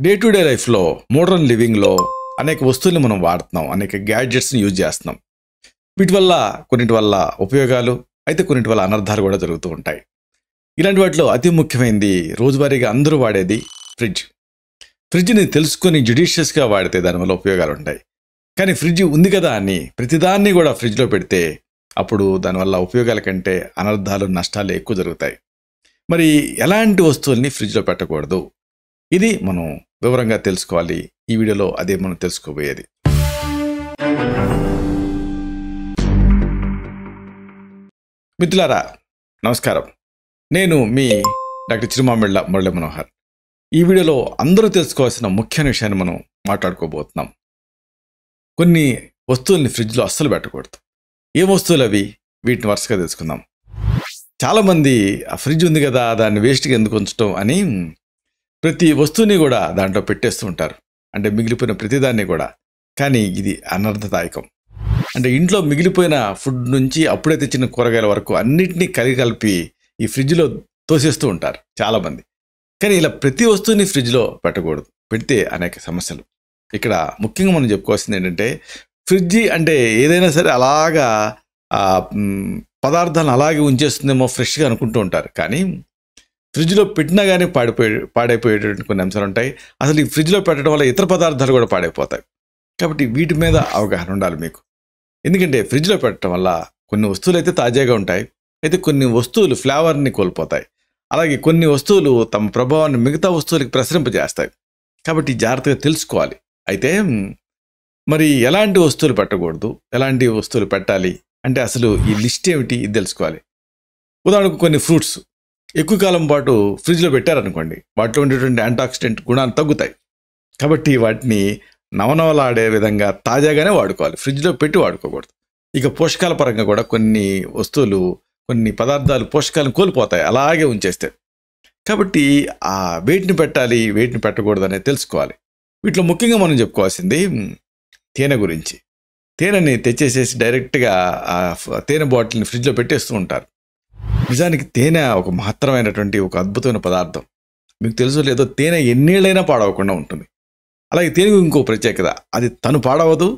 Day to day లైఫ్లో modern లివింగ్లో అనేక వస్తువుల్ని మనం వాడుతున్నాం, అనేక గ్యాడ్జెట్స్ని యూజ్ చేస్తున్నాం. వీటి వల్ల కొన్నిటి వల్ల ఉపయోగాలు అయితే కొన్నిటి వల్ల అనర్థాలు కూడా జరుగుతూ ఉంటాయి. ఇలాంటి వాటిలో అతి ముఖ్యమైనది రోజువారీగా అందరూ వాడేది ఫ్రిడ్జ్. ఫ్రిడ్జ్ని తెలుసుకొని జుడిషియస్గా వాడితే దానివల్ల ఉపయోగాలు ఉంటాయి. కానీ ఫ్రిడ్జ్ ఉంది కదా అని ప్రతిదాన్ని కూడా ఫ్రిడ్జ్లో పెడితే అప్పుడు దానివల్ల ఉపయోగాల కంటే అనర్థాలు, నష్టాలు ఎక్కువ జరుగుతాయి. మరి ఎలాంటి వస్తువుల్ని ఫ్రిడ్జ్లో పెట్టకూడదు, ఇది మనం వివరంగా తెలుసుకోవాలి. ఈ వీడియోలో అదే మనం తెలుసుకోబోయేది. మిత్రులారా నమస్కారం, నేను మీ డాక్టర్ చిరుమామిళ్ళ మురళీ మనోహర్. ఈ వీడియోలో అందరూ తెలుసుకోవాల్సిన ముఖ్యమైన విషయాన్ని మనం మాట్లాడుకోబోతున్నాం. కొన్ని వస్తువుల్ని ఫ్రిడ్జ్లో అస్సలు పెట్టకూడదు. ఏ వస్తువులు అవి, వీటిని వరుసగా తెలుసుకుందాం. చాలామంది ఆ ఫ్రిడ్జ్ ఉంది కదా దాన్ని వేస్ట్గా ఎందుకు ఉంచడం అని ప్రతి వస్తువుని కూడా దాంట్లో పెట్టేస్తూ ఉంటారు, అంటే మిగిలిపోయిన ప్రతిదాన్ని కూడా. కానీ ఇది అనర్థదాయకం. అంటే ఇంట్లో మిగిలిపోయిన ఫుడ్ నుంచి అప్పుడే తెచ్చిన కూరగాయల వరకు అన్నిటినీ కలిపి ఈ ఫ్రిడ్జ్లో తోసేస్తూ ఉంటారు చాలామంది. కానీ ఇలా ప్రతి వస్తువుని ఫ్రిడ్జ్లో పెట్టకూడదు, పెడితే అనేక సమస్యలు. ఇక్కడ ముఖ్యంగా మనం చెప్పుకోవాల్సింది ఏంటంటే, ఫ్రిడ్జ్ అంటే ఏదైనా సరే అలాగా పదార్థాలను అలాగే ఉంచేస్తుందేమో ఫ్రెష్గా అనుకుంటూ ఉంటారు. కానీ ఫ్రిడ్జ్లో పెట్టినా కానీ పాడైపోయేటువంటి కొన్ని అంశాలు ఉంటాయి. అసలు ఈ ఫ్రిడ్జ్లో పెట్టడం వల్ల ఇతర పదార్థాలు కూడా పాడైపోతాయి. కాబట్టి వీటి మీద అవగాహన ఉండాలి మీకు. ఎందుకంటే ఫ్రిడ్జ్లో పెట్టడం వల్ల కొన్ని వస్తువులు అయితే తాజాగా ఉంటాయి, అయితే కొన్ని వస్తువులు ఫ్లేవర్ని కోల్పోతాయి. అలాగే కొన్ని వస్తువులు తమ ప్రభావాన్ని మిగతా వస్తువులకి ప్రసరింపజేస్తాయి. కాబట్టి జాగ్రత్తగా తెలుసుకోవాలి. అయితే మరి ఎలాంటి వస్తువులు పెట్టకూడదు, ఎలాంటి వస్తువులు పెట్టాలి అంటే అసలు ఈ లిస్ట్ ఏమిటి, ఇది తెలుసుకోవాలి. ఉదాహరణకు కొన్ని ఫ్రూట్స్ ఎక్కువ కాలం పాటు ఫ్రిడ్జ్లో పెట్టారనుకోండి, వాటిలో ఉండేటువంటి యాంటాక్సిడెంట్ గుణాలు తగ్గుతాయి. కాబట్టి వాటిని నవనవలాడే విధంగా తాజాగానే వాడుకోవాలి, ఫ్రిడ్జ్లో పెట్టి వాడుకోకూడదు. ఇక పోషకాల పరంగా కూడా కొన్ని వస్తువులు, కొన్ని పదార్థాలు పోషకాలను కోల్పోతాయి అలాగే ఉంచేస్తే. కాబట్టి వేటిని పెట్టాలి, వేటిని పెట్టకూడదు అనేది తెలుసుకోవాలి. వీటిలో ముఖ్యంగా మనం చెప్పుకోవాల్సింది తేనె గురించి. తేనెని తెచ్చేసేసి డైరెక్ట్గా తేనె బాటిల్ని ఫ్రిడ్జ్లో పెట్టేస్తూ ఉంటారు. నిజానికి తేనె ఒక మహత్తరమైనటువంటి ఒక అద్భుతమైన పదార్థం. మీకు తెలుసో లేదో, తేనె ఎన్నేళ్ళైనా పాడవకుండా ఉంటుంది. అలాగే తేనెకు ఇంకో ప్రత్యేకత, అది తను పాడవదు,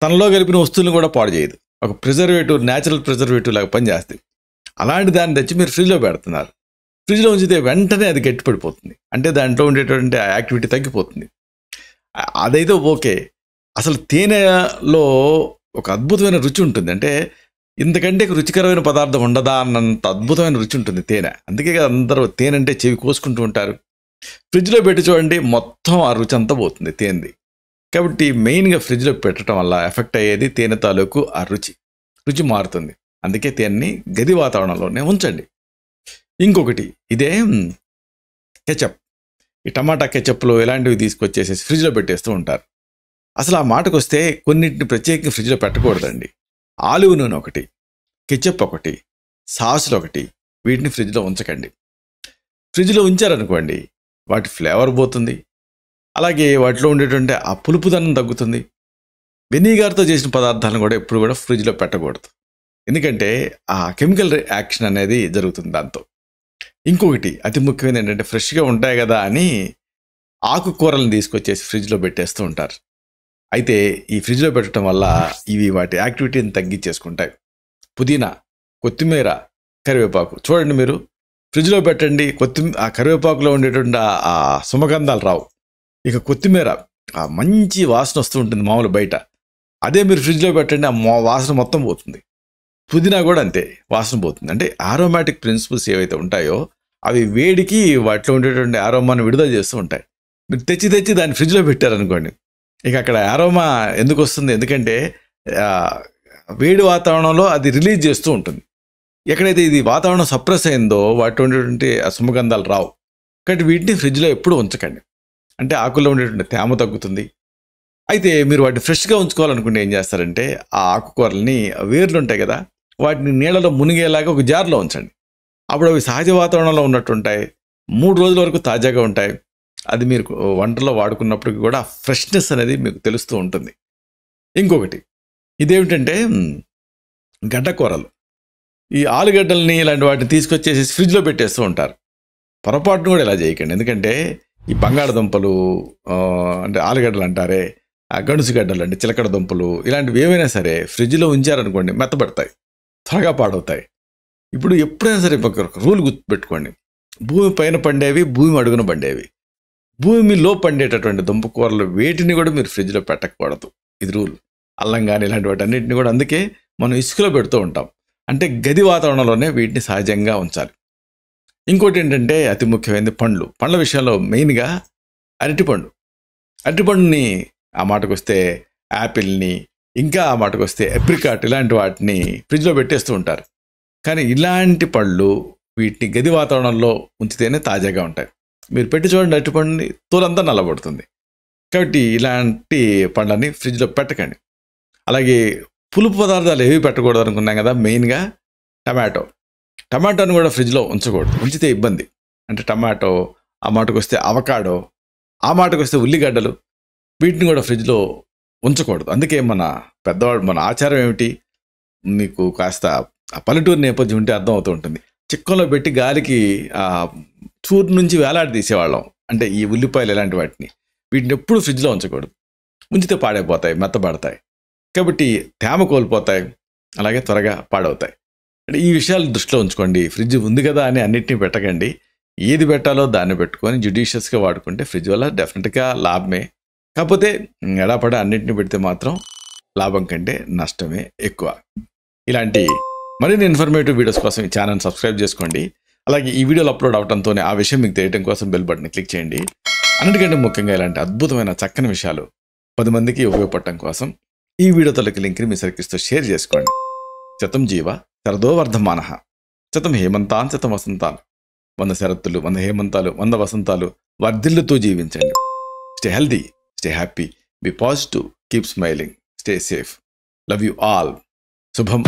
తనలో కలిపిన వస్తువులను కూడా పాడు చేయదు. ఒక ప్రిజర్వేటివ్, న్యాచురల్ ప్రిజర్వేటివ్ లాగా పనిచేస్తుంది. అలాంటి దాన్ని తెచ్చి మీరు ఫ్రిడ్జ్లో పెడుతున్నారు. ఫ్రిడ్జ్లో ఉంచితే వెంటనే అది గట్టిపడిపోతుంది, అంటే దాంట్లో ఉండేటువంటి ఆ యాక్టివిటీ తగ్గిపోతుంది. అదైతే ఓకే. అసలు తేనెలో ఒక అద్భుతమైన రుచి ఉంటుంది. అంటే ఇంతకంటే రుచికరమైన పదార్థం ఉండదా అన్నంత అద్భుతమైన రుచి ఉంటుంది తేనె. అందుకే అందరూ తేనె అంటే చెవి కోసుకుంటూ ఉంటారు. ఫ్రిడ్జ్లో పెట్టి చూడండి, మొత్తం ఆ రుచి అంతా పోతుంది తేనెది. కాబట్టి మెయిన్గా ఫ్రిడ్జ్లో పెట్టడం వల్ల ఎఫెక్ట్ అయ్యేది తేనె తాలూకు ఆ రుచి మారుతుంది. అందుకే తేనెని గది వాతావరణంలోనే ఉంచండి. ఇంకొకటి ఇదే కెచప్. ఈ టమాటా కెచప్లు ఇలాంటివి తీసుకొచ్చేసి ఫ్రిడ్జ్లో పెట్టేస్తూ ఉంటారు. అసలు ఆ మాటకు వస్తే కొన్నింటిని ప్రత్యేకంగా ఫ్రిడ్జ్లో పెట్టకూడదండి. ఆలివ్ నూనె ఒకటి, కెచప్ ఒకటి, సాసులు ఒకటి, వీటిని ఫ్రిడ్జ్లో ఉంచకండి. ఫ్రిడ్జ్లో ఉంచారనుకోండి, వాటి ఫ్లేవర్ పోతుంది. అలాగే వాటిలో ఉండేటువంటి ఆ పులుపుదనం తగ్గుతుంది. వెనిగర్తో చేసిన పదార్థాలను కూడా ఎప్పుడు కూడా ఫ్రిడ్జ్లో పెట్టకూడదు, ఎందుకంటే ఆ కెమికల్ రియాక్షన్ అనేది జరుగుతుంది దాంతో. ఇంకొకటి అతి ముఖ్యమైనది ఏంటంటే, ఫ్రెష్గా ఉంటాయి కదా అని ఆకుకూరలను తీసుకొచ్చేసి ఫ్రిడ్జ్లో పెట్టేస్తూ ఉంటారు. అయితే ఈ ఫ్రిడ్జ్లో పెట్టడం వల్ల ఇవి వాటి యాక్టివిటీని తగ్గించేసుకుంటాయి. పుదీనా, కొత్తిమీర, కరివేపాకు చూడండి, మీరు ఫ్రిడ్జ్లో పెట్టండి, ఆ కరివేపాకులో ఉండేటువంటి ఆ సుమగంధాలు రావు. ఇక కొత్తిమీర ఆ మంచి వాసన వస్తూ ఉంటుంది మామూలు బయట. అదే మీరు ఫ్రిడ్జ్లో పెట్టండి, ఆ వాసన మొత్తం పోతుంది. పుదీనా కూడా అంతే, వాసన పోతుంది. అంటే ఆరోమాటిక్ ప్రిన్సిపల్స్ ఏవైతే ఉంటాయో అవి వేడికి వాటిలో ఉండేటువంటి ఆరోమాను విడుదల చేస్తూ ఉంటాయి. మీరు తెచ్చి దాన్ని ఫ్రిడ్జ్లో పెట్టారనుకోండి, ఇక అక్కడ ఆరోమా ఎందుకు వస్తుంది? ఎందుకంటే వేడి వాతావరణంలో అది రిలీజ్ చేస్తూ ఉంటుంది. ఎక్కడైతే ఇది వాతావరణం సప్రెస్ అయిందో వాటిలో ఉండేటువంటి సుమగంధాలు రావు. కాబట్టి వీటిని ఫ్రిడ్జ్లో ఎప్పుడు ఉంచకండి, అంటే ఆకుల్లో ఉండేటువంటి తేమ తగ్గుతుంది. అయితే మీరు వాటిని ఫ్రెష్గా ఉంచుకోవాలనుకుంటే ఏం చేస్తారంటే, ఆ ఆకుకూరల్ని వేర్లు ఉంటాయి కదా, వాటిని నీళ్ళలో మునిగేలాగా ఒక జార్లో ఉంచండి. అప్పుడు అవి సహజ వాతావరణంలో ఉన్నట్టుంటాయి, 3 రోజుల వరకు తాజాగా ఉంటాయి. అది మీరు వంటలో వాడుకున్నప్పటికీ కూడా ఫ్రెష్నెస్ అనేది మీకు తెలుస్తూ ఉంటుంది. ఇంకొకటి ఇదేమిటంటే గడ్డకూరలు. ఈ ఆలుగడ్డల్ని ఇలాంటి వాటిని తీసుకొచ్చేసి ఫ్రిడ్జ్లో పెట్టేస్తూ ఉంటారు. పొరపాటును కూడా ఇలా చేయకండి, ఎందుకంటే ఈ బంగాళదుంపలు అంటే ఆలుగడ్డలు అంటారే, గడుసుగడ్డలు అంటే చిలకడ దుంపలు, ఇలాంటివి ఏవైనా సరే ఫ్రిడ్జ్లో ఉంచారనుకోండి మెత్తబడతాయి, త్వరగా పాడవుతాయి. ఇప్పుడు ఎప్పుడైనా సరే ఒక రూల్ గుర్తుపెట్టుకోండి, భూమి పైన పండేవి, భూమి అడుగున పండేవి, భూమిలో పండేటటువంటి దుంపకూరలు వేటిని కూడా మీరు ఫ్రిడ్జ్లో పెట్టకూడదు. ఇది రూల్. అల్లం కానీ ఇలాంటి వాటి అన్నింటినీ కూడా అందుకే మనం ఇసుకలో పెడుతూ ఉంటాం. అంటే గది వాతావరణంలోనే వీటిని సహజంగా ఉంచాలి. ఇంకోటి ఏంటంటే అతి ముఖ్యమైనది పండ్లు. పండ్ల విషయంలో మెయిన్గా అరటిపండుని ఆ మాటకు వస్తే యాపిల్ని, ఇంకా ఆ మాటకు వస్తే ఎప్రికాట్, ఇలాంటి వాటిని ఫ్రిడ్జ్లో పెట్టేస్తూ ఉంటారు. కానీ ఇలాంటి పళ్ళు వీటిని గది వాతావరణంలో ఉంచితేనే తాజాగా ఉంటాయి. మీరు పెట్టి చూడండి, అరటిపండుని తోలంతా నల్లబడుతుంది. కాబట్టి ఇలాంటి పండ్లని ఫ్రిడ్జ్లో పెట్టకండి. అలాగే పులుపు పదార్థాలు ఏవి పెట్టకూడదు అనుకున్నాం కదా, మెయిన్గా టమాటోని కూడా ఫ్రిడ్జ్లో ఉంచకూడదు, ఉంచితే ఇబ్బంది. అంటే టమాటో, ఆ మాటకు వస్తే అవకాడో, ఆ మాటకు వస్తే ఉల్లిగడ్డలు, వీటిని కూడా ఫ్రిడ్జ్లో ఉంచకూడదు. అందుకే మన పెద్దవాడు, మన ఆచారం ఏమిటి, మీకు కాస్త పల్లెటూరు నేపథ్యం ఉంటే అర్థం అవుతూ ఉంటుంది. చిక్కంలో పెట్టి గాలికి చూరు నుంచి వేలాడి తీసేవాళ్ళం. అంటే ఈ ఉల్లిపాయలు ఇలాంటి వీటిని ఎప్పుడు ఫ్రిడ్జ్లో ఉంచకూడదు, ఉంచితే పాడైపోతాయి, మెత్తబడతాయి. కాబట్టి తేమ కోల్పోతాయి, అలాగే త్వరగా పాడవుతాయి. అంటే ఈ విషయాలు దృష్టిలో ఉంచుకోండి. ఫ్రిడ్జ్ ఉంది కదా అని అన్నిటినీ పెట్టకండి. ఏది పెట్టాలో దాన్ని పెట్టుకొని జ్యుడిషియస్గా వాడుకుంటే ఫ్రిడ్జ్ వల్ల డెఫినెట్గా లాభమే. కాకపోతే ఎడాపడ అన్నింటినీ పెడితే మాత్రం లాభం కంటే నష్టమే ఎక్కువ. ఇలాంటి మరిన్ని ఇన్ఫర్మేటివ్ వీడియోస్ కోసం ఈ ఛానల్ సబ్స్క్రైబ్ చేసుకోండి. అలాగే ఈ వీడియోలు అప్లోడ్ అవడంతోనే ఆ విషయం మీకు తెలియడం కోసం బెల్ బటన్ క్లిక్ చేయండి. అన్నిటికంటే ముఖ్యంగా ఇలాంటి అద్భుతమైన చక్కని విషయాలు 10 మందికి ఉపయోగపడటం కోసం ఈ వీడియో తలకి లింక్ని మీ సర్కిల్స్తో షేర్ చేసుకోండి. శతం జీవ శరదో వర్ధమానః, శతం హేమంతాన్ శతం వసంతాలు, 100 శరత్తులు, 100 హేమంతాలు, 100 వసంతాలు వర్ధిల్లుతూ జీవించండి. Stay healthy, stay happy, be positive, keep smiling, stay safe. Love you all. శుభం.